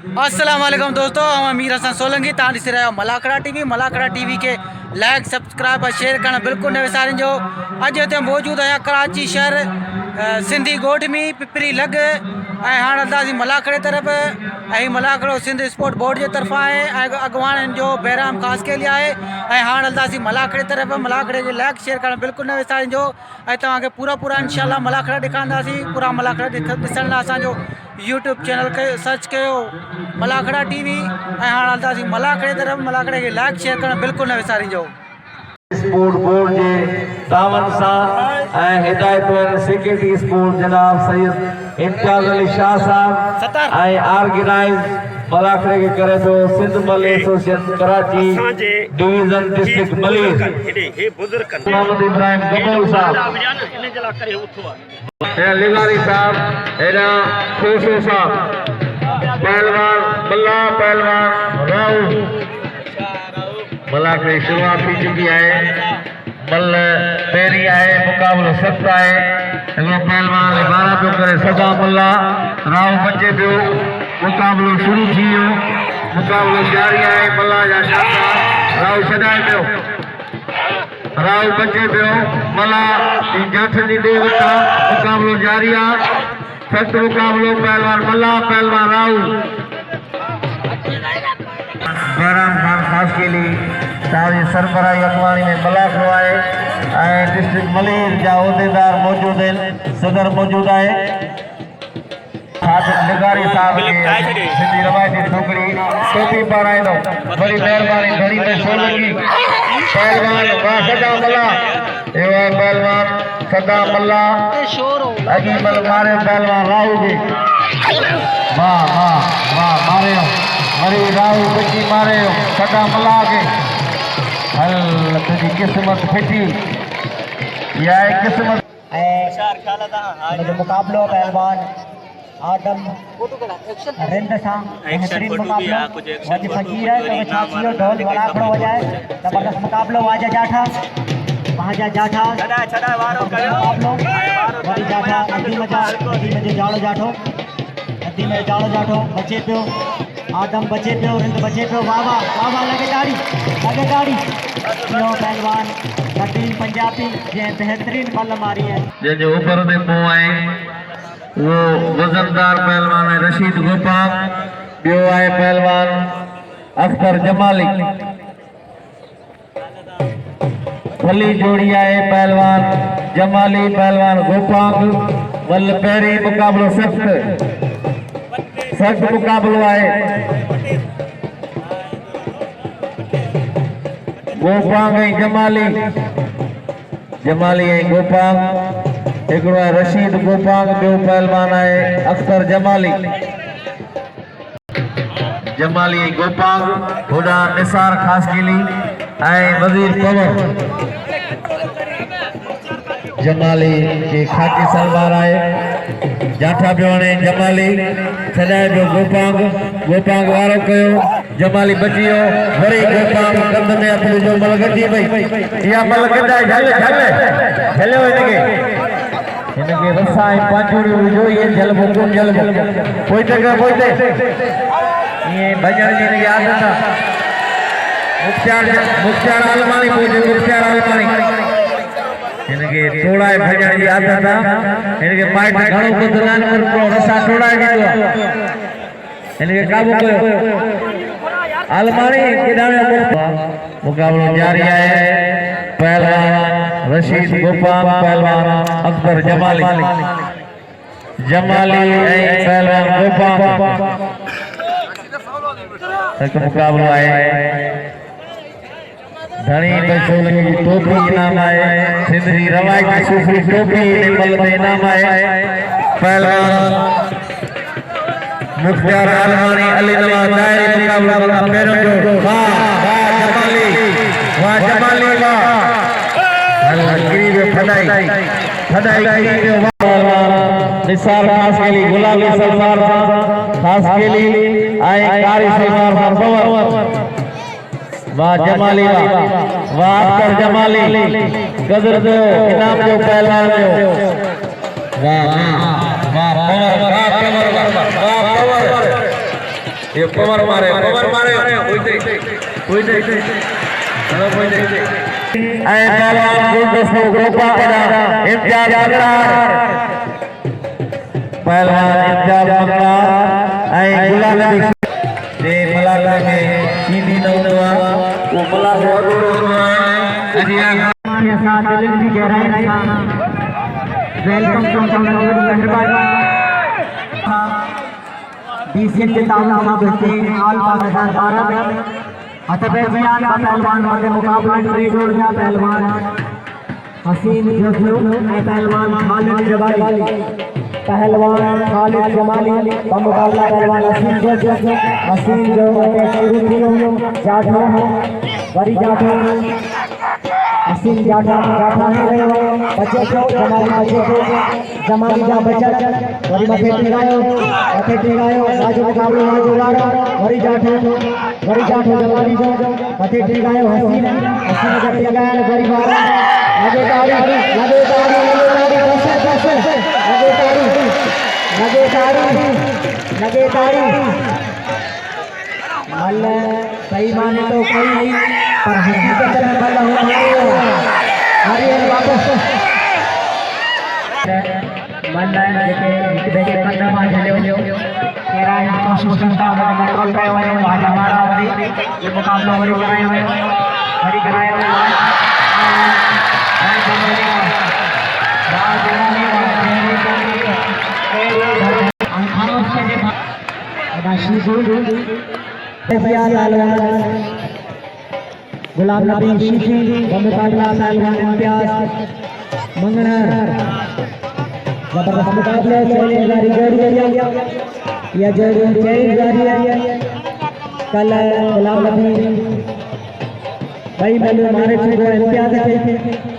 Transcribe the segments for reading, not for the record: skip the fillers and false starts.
अस्सलाम वालेकुम दोस्तों, हम अमीर हसन सोलंकी तव्हां ॾिसी रहिया मलाखड़ा टीवी के लाइक सब्सक्राइब और शेयर करना बिल्कुल न विसारिजो। अॼु हिते मौजूदु आहियां कराची शहर सिंधी ॻोठ में पिपरी लग ऐं हाणे हलंदासीं मलाखड़े तरफ़। ऐं मलाखड़ो सिंध स्पोर्ट बोर्ड जे तरफ़ां आहे ऐं अॻुवाणनि जो बहिराम ख़ासि के लिए आहे। ऐं हाणे हलंदासीं मलाखड़े तरफ़। मलाखड़े के लाइक शेयर करणु बिल्कुलु न विसारिजो ऐं तव्हांखे पूरा इंशाल्लाह मलाखड़ा ॾेखारींदासीं। पूरा मलाखड़ा ॾिसण लाइ असांजो यूट्यूब चैनल के सर्च कयो मलाखड़ा टीवी ऐं हाणे हलंदासीं मलाखड़े तरफ़। मलाखड़े के लाइक शेयर करणु बिल्कुलु न विसारिजो। स्पोर्ट बोर्ड के तावन सां हिदायत सेक्रेटरी स्पोर्ट जनाब सैयद इम्तियाज अली शाह साहब ऑर्गेनाइज मलाखड़े के करे तो सिंध मल association Karachi division district Malir Mohammad Ibrahim गमोल साहब लिगारी साहब एना खोसो साहब पहलवान बल्ला पहलवान राव मलाखड़े शुरुआत थी चुकी है। मल पेरी है मुकाबलो सख्त है। पहलवान 12 पियो करे सदा मुल्ला राव बचे पियो मुकाबलो शुरू थी वियो। मुकाबलो जारी है। मल्ला जा शानदार राव छॾाए पियो राव बचे पियो मल्ला जाठ जी ॾे वठा मुकाबलो जारी आहे। सख्त मुकाबलो पहलवान मल्ला पहलवान राव बहराम खान खास के लिए सारी सरबराही अगवानी में मलाखड़ो है। डिस्ट्रिक्ट मलीर जा उहदेदार मौजूद हैं। सदर मौजूद है निगारी साहब के सिंधी रवायती छोकरी टोपी पाराइंदो बड़ी मेहरबानी घड़ी में सोलंकी पहलवान वाह सदा मल्ला एवा पहलवान सदा मल्ला अगी मल मारे पहलवान राहु के वाह वाह वाह मारे मरी राहु बची मारे सदा मल्ला के हल तुझी किस्मत फिटी या किस्मत मुकाबलो पहलवान आदम रिंद सां बेहतरीन मुकाबलो वज फकीर है तो छाचियो ढोल मलाखड़ो वजाए जबरदस्त मुकाबलो वाजा जाठा जाठा छड़ा वारो कयो मुकाबलो वडी जाठा नदी में जाड़ो जाठो नदी में जाड़ो जाठो बचे पियो आदम बचे पियो रिंद बचे पियो वावा वावा लगे गाड़ी यो पहलवान नदीम पंजाबी जे बेहतरीन मल मारी है जे जो ऊपर दे पो आए वो वजनदार पहलवान है रशीद गोपाल बियो है पहलवान अख्तर जमाली भली जोड़ी है पहलवान जमाली पहलवान गोपाल वल पहरी मुकाबलो सख्त मुकाबलो है। गोपाल जमाली है गोपाल एकड़ो है रशीद गोपाल बो पहलवान है अख्तर जमाली गोपाल होड़ा निसार खास गिली वजीर पवर जमाली के खाकी सलवार है जाठा पियोने जमाली छॾाए पियो गोपांग वारो कयो जमाली बचियो वरी गोपांग कंध में हथ विझो मल गॾिजी पई इहा मल गॾाए झलियो हिनखे रसा ऐं पांचूड़ियूं विझो इहे जलबो कोन जलबो पोइते ईअं भॼण जी हिनखे आदत आहे। मुख्तियार आलमानी पहुचे मुख्तियार आलमानी इनके तोड़ाए भजन जी आदत है। इनके माइट घणो कुदरान पर रसा तोड़ाए दीदो इनके काबू कयो आलमानी किदाने मुकाबलो जारी है। पहलवान रशीद गोपाल पहलवान अख्तर जमाली पहलवान गोपाल एक मुकाबलो है। धनी बचोले की टोपी इनाम आए सिंधी रवायती सूफी टोपी मल में इनाम आए। पहलवान मुख्तियार आलमानी अली नवाज दायरी मुकाबला पैरों जो वाह जमाली फदाई निसार खास के लिए गुलाबी सलवार खास के लिए आए कारी सलवार पवर वाह जमाली वाह अख्तर जमाली कदर दो इनाम जो पहलवान जो वाह वाह वाह ये पवन मारे कोई दे चलो कोई दे ऐ पहलवान गुलदस्तो ग्रुपा एना इम्तियाज बकरार पहलवान इम्तियाज बकरार ऐ गुलाम नबी दे मलाका के सीधी नौवा वो मलाका रोडवा अजिया के साथ दिल की गहराई से वेलकम टू कंट्रोल डीसी के ताला में बच्चे आल पाकिस्तान भारत अतबेजियान का पहलवान वाले मुकाबला ट्रेड हो गया पहलवान हसीन जोशो पहलवान खालिद जमाली पहलवान खालिद जमाली का मुकाबला पहलवान हसीन जोशो हसीन जो जाठो वरी जाठो हसीन जाठा है बच्चे को जमाली जा बच्चा वरी मथे टिकायो बाजू मुकाबलो वाला वरी जाठो जमाली जो मथे टिकायो हसीन का टिकाया वरी मार लगे ताड़ी मल सही माने तो कोई नहीं पर हकीकत में मल वापस मल जेके बेके कदम झले तेरा कोशिश करता है कंट्रोल पे हुए आज हमारा वरी ये मुकाबला वरी कराए हुए गुलाम नबी शीशी मुकाबला पहलवान इम्तियाज मंगनर जबरदस्त मुकाबले चैलेंज जारी या जो चैलेंज जारी है कल गुलाम नबी भाई मैंने मारे थे इम्तियाज थे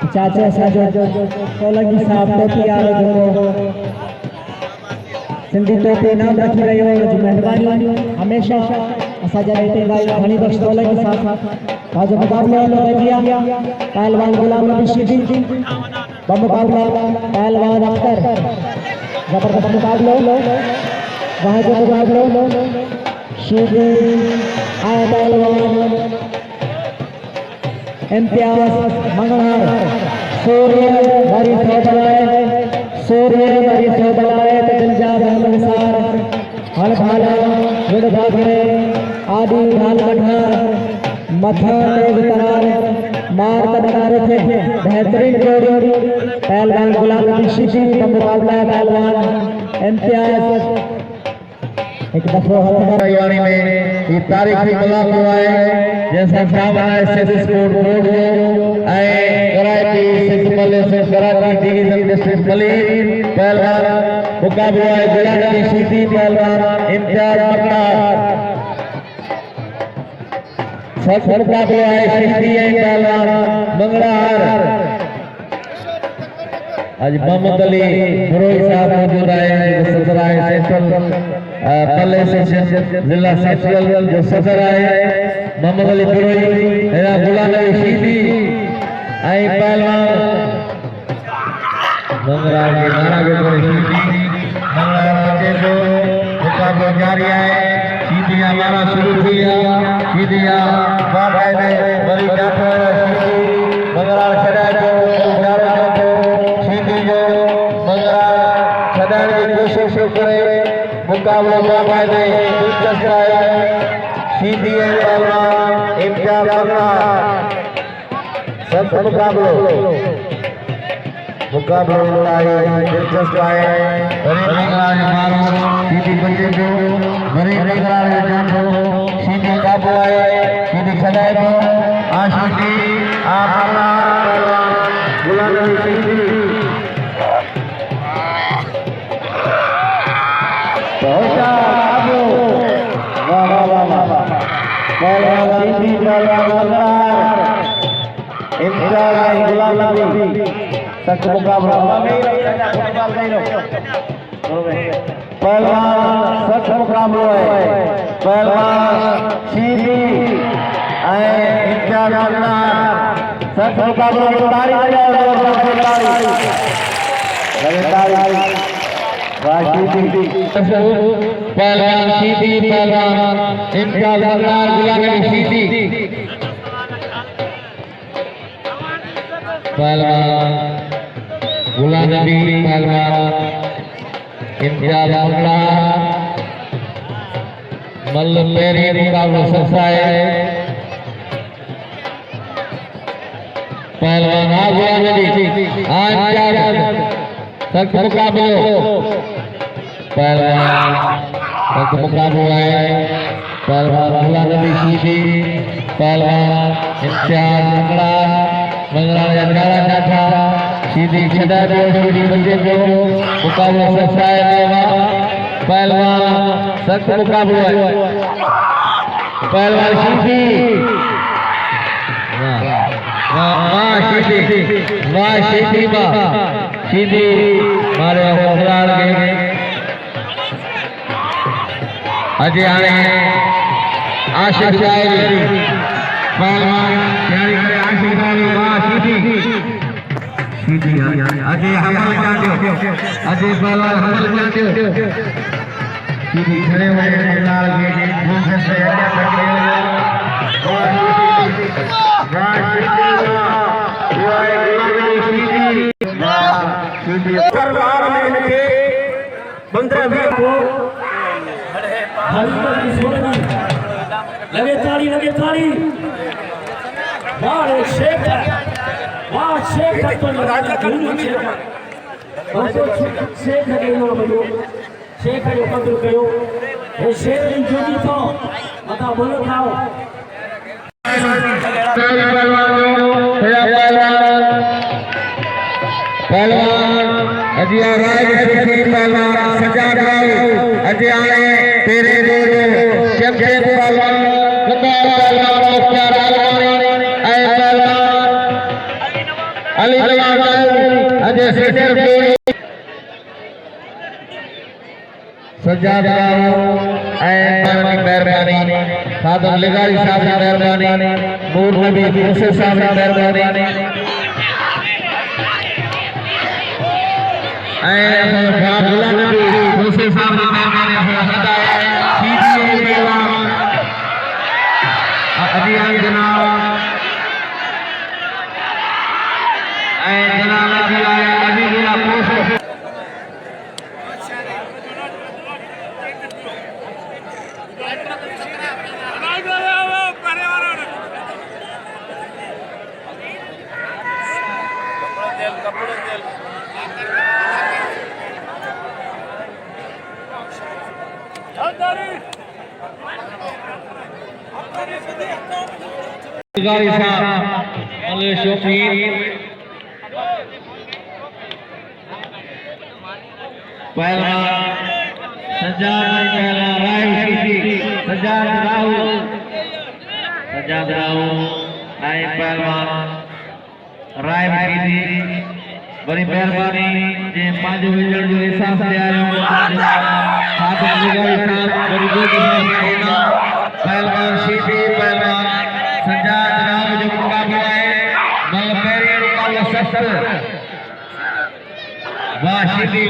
चाचा साजो सोलंकी साहब टोपी आ रहे जो सिंधी टोपी नाम रखी रही हो जो मेहरबानी हमेशा असा जरे भाई घणी बख्श सोलंकी साहब आज मुकाबले वालों ने किया पहलवान गुलाम नबी शीशी मुकाबला पहलवान अख्तर जबरदस्त मुकाबला वहाँ जो मुकाबला शीशी आए पहलवान इम्तियाज मंगनर सूर्य मरी सोबलाए पंजाब अमृतसर हल भाला गुड़ भागरे आदि भाल कठार मथा तेज तरार मार तनार थे बेहतरीन जोड़ी पहलवान गुलाम नबी शीशी का मुकाबला पहलवान इम्तियाज एक दफा हरियाणी में ये तारीखी मुलाकात हुआ है जैसा सामना है सिटी स्पोर्ट रोड आए कराची सिटी से कराची डिवीजन डिस्ट्रिक्ट मली पहलवान मुकाबला है गुलाम नबी शीशी पहलवान इम्तियाज बकरार सब मुकाबला है शीशी पहलवान मंगलाहार आज मोहम्मद अली फरोज साहब मौजूद आए सदर आए सेंट्रल पल्ले सेक्शन जिला सेंट्रल जो सदर आए मोहम्मद अली फरोज मेरा गुलाम नबी शीशी आई पहलवान मंगरा के नारा के शीशी मंगरा बच्चे को मुकाबला जारी है शीशी हमारा शुरू किया शीशी बाबा ने बड़ी जाकर मंगरा छड़ा को मुकाबला बाकायदे दिलचस्प है सीधी पहलवान इम्तियाज बकरार सब मुकाबला दिलचस्प है सीधी बच्चे को सीधी काबू है सीधी खदाई को आशीषी आप पहलवान गुलाम नबी शीशी इम्तियाज गुलाम नबी सख्त मुकाबला पहलवान सख्त मुकाबला है पहलवान शीशी इम्तियाज बकरार सख्त मुकाबला पहलवान सीधी पहलवान इम्तियाज अनवर गुलाम सीधी पहलवान गुलाम नबी पहलवान इम्तियाज अनवर मल्ल मेरी मुकाबला ससाए पहलवान गुलाम नबी आज सख्त मुकाबलो पहलवान सख्त मुकाबला है पहलवान गुलाम नबी सीधी पहलवान इम्तियाज अनवर मंगला जगड़ा जाता सीधी छदा दो सीधी बच्चे को मुकाबला ससाए देवा पहलवान सख्त मुकाबला है पहलवान सीधी वाह सीधी सीधी मारे खिलाड़ के अजय आने आशिक जायरी पहलवान तैयारी करे आशिक जायरी वाह सीधी अजय हमल जाते अजय पहलवान हमल जाते सीधी खड़े हुए खिलाड़ के दूसरे से सरदार में इनके 15-20 को लगे ताली वाह शेख तो शेख के नाम जो शेख जो कदर कयो हे शेख इन जोगी तो मता बोलो खाओ पहलवान अजय राय पहलवान सजाद राव अजय आए तेरे चमचेद पहलवान पहलवान मुख्तार आए पहलवान अली नवाज अजय सेठर सजाद राव आए मेहरबानी सादम लिगारी साहब की मेहरबानी नूर नबी मुसे साहब की मेहरबानी गुलाम नबी मुसे साहब की मेहरबानी सीधी पहलवान अभी जनाब जनाब अभी आए अभी गुलाम पहलवान सजाद पहलवान राय सीधी सजाद राव आए पहलवान राय सीधी बड़ी मेहरबानी जे पांच विजन जो एहसास ले आयो साथ में बड़ी पहलवान सीधी पहलवान सजाद राव जो मुकाबला है मल पेरी मुकाबला सख्त वाह सीधी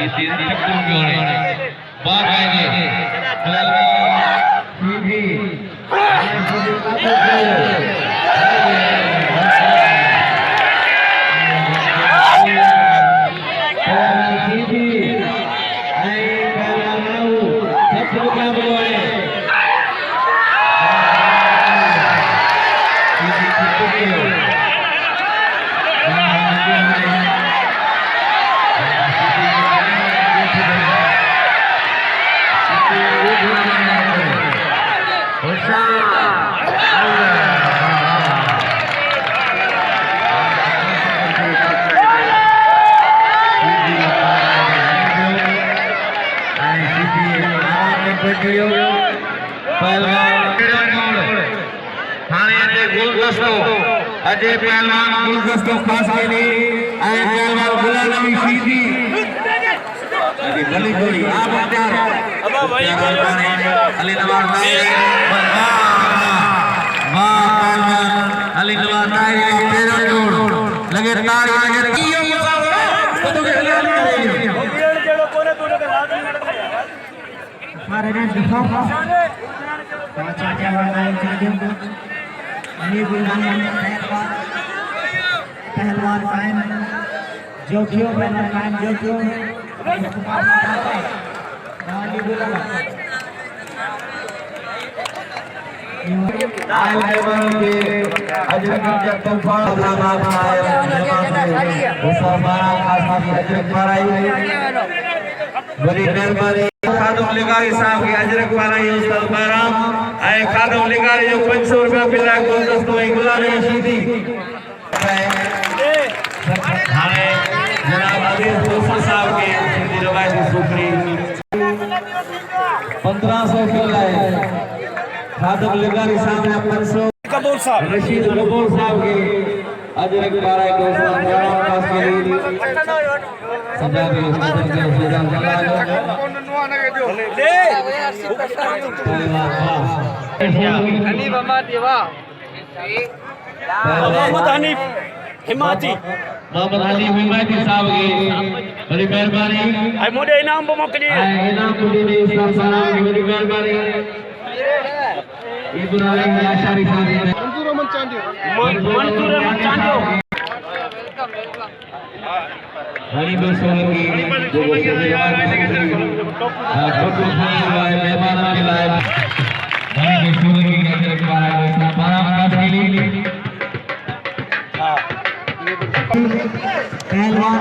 सीधी टक्कर में वाह कायदे पहलवान सीधी अजय पहलवान गुलदस्तों खास के लिए आए पहलवान गुलाम नबी सीधी अजय भली जोड़ी आप हथियार अली नवाज पहलवान अली नवाज लगे ताली लगे पहलवान कायम जोखियों बैनर कायम जोखियों बड़ी मेहरबानी खादम लिगारी साहब की अजरक वाराई उस्ताद बाराम आए खादम लिगारी जो 500 रुपया मिला गुलदस्तों में गुलाम रशीदी हाय जनाब अजीज दोस्त साहब के सिंधी रवायती सुखरी 1500 किलो है खादम लिगारी साहब ने 500 कबूल साहब रशीद कबूल साहब के अजरक वाराई दोस्त बाराम पास के लिए सजादी उस्ताद के सुजान जलाल हनीफ अहमद देवा मोहम्मद हनीफ हिमाती मोहम्मद हनीफ हिमाती साहब की बड़ी मेहरबानी आई मोडे इनाम बो मोकली इनाम कुली ने इस्लाम साहब की बड़ी मेहरबानी इब्राहिम याशारी साहब ने मंजूर अहमद चांडियो हनीफ सोहर की जो फोटो खाने वाले मेहमान के लायक हनीफ सोहर की अजरक वाला इस्लाम बाराम पास के लिए पहलवान